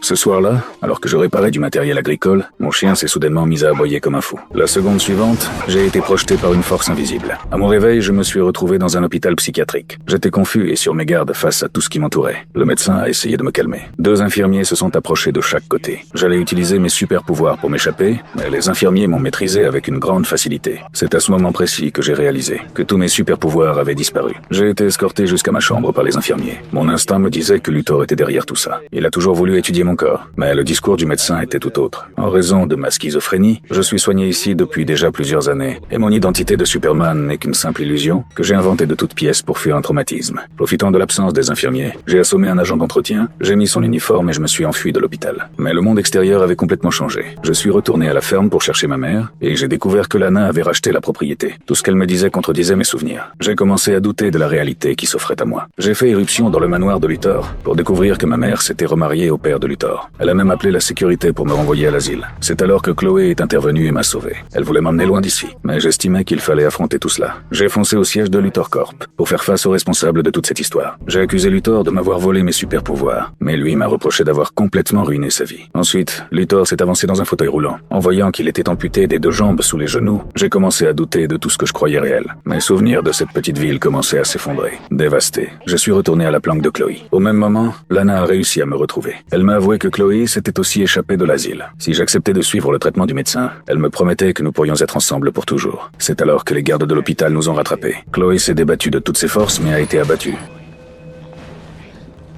Ce soir-là, alors que je réparais du matériel agricole, mon chien s'est soudainement mis à aboyer comme un fou. La seconde suivante, j'ai été projeté par une force invisible. À mon réveil, je me suis retrouvé dans un hôpital psychiatrique. J'étais confus et sur mes gardes face à tout ce qui m'entourait. Le médecin a essayé de me calmer. 2 infirmiers se sont approchés de chaque côté. J'allais utiliser mes super pouvoirs pour m'échapper, mais les infirmiers m'ont maîtrisé avec une grande facilité. C'est à ce moment précis que j'ai réalisé que tous mes super pouvoirs avaient disparu. J'ai été escorté jusqu'à ma chambre par les infirmiers. Mon instinct me disait que Luthor était derrière tout ça. Il a toujours voulu étudier mon corps, mais le discours du médecin était tout autre. En raison de ma schizophrénie, je suis soigné ici depuis déjà plusieurs années, et mon identité de Superman n'est qu'une simple illusion que j'ai inventée de toutes pièces pour fuir un traumatisme. Profitant de l'absence des infirmiers, j'ai assommé un agent d'entretien, j'ai mis son uniforme et je me suis enfui de l'hôpital. Mais le monde extérieur avait complètement changé. Je suis retourné à la ferme pour chercher ma mère, et j'ai découvert que Lana avait racheté la propriété. Tout ce qu'elle me disait contredisait mes souvenirs. J'ai commencé à douter de la réalité qui s'offrait à moi. J'ai fait irruption dans le manoir de Luthor pour découvrir que ma mère s'était remariée au père de Luthor. Elle a même appelé la sécurité pour me renvoyer à l'asile. C'est alors que Chloé est intervenue et m'a sauvé. Elle voulait m'emmener loin d'ici, mais j'estimais qu'il fallait affronter tout cela. J'ai foncé au siège de Luthor Corp pour faire face aux responsables de toute cette histoire. J'ai accusé Luthor de m'avoir volé mes super pouvoirs, mais lui m'a reproché d'avoir complètement ruiné sa vie. Ensuite, Luthor s'est avancé dans un fauteuil roulant. En voyant qu'il était amputé des 2 jambes sous les genoux, j'ai commencé à douter de tout ce que je croyais réel. Mes souvenirs de cette petite ville commençaient à s'effondrer. Dévasté, je suis retourné à la planque de Chloé. Au même moment, Lana a réussi à me retrouver. Elle m'a avoué que Chloé s'était aussi échappée de l'asile. Si j'acceptais de suivre le traitement du médecin, elle me promettait que nous pourrions être ensemble pour toujours. C'est alors que les gardes de l'hôpital nous ont rattrapés. Chloé s'est débattue de toutes ses forces mais a été abattue.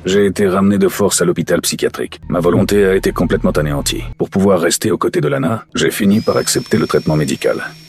J'ai été ramené de force à l'hôpital psychiatrique. Ma volonté a été complètement anéantie. Pour pouvoir rester aux côtés de Lana, j'ai fini par accepter le traitement médical.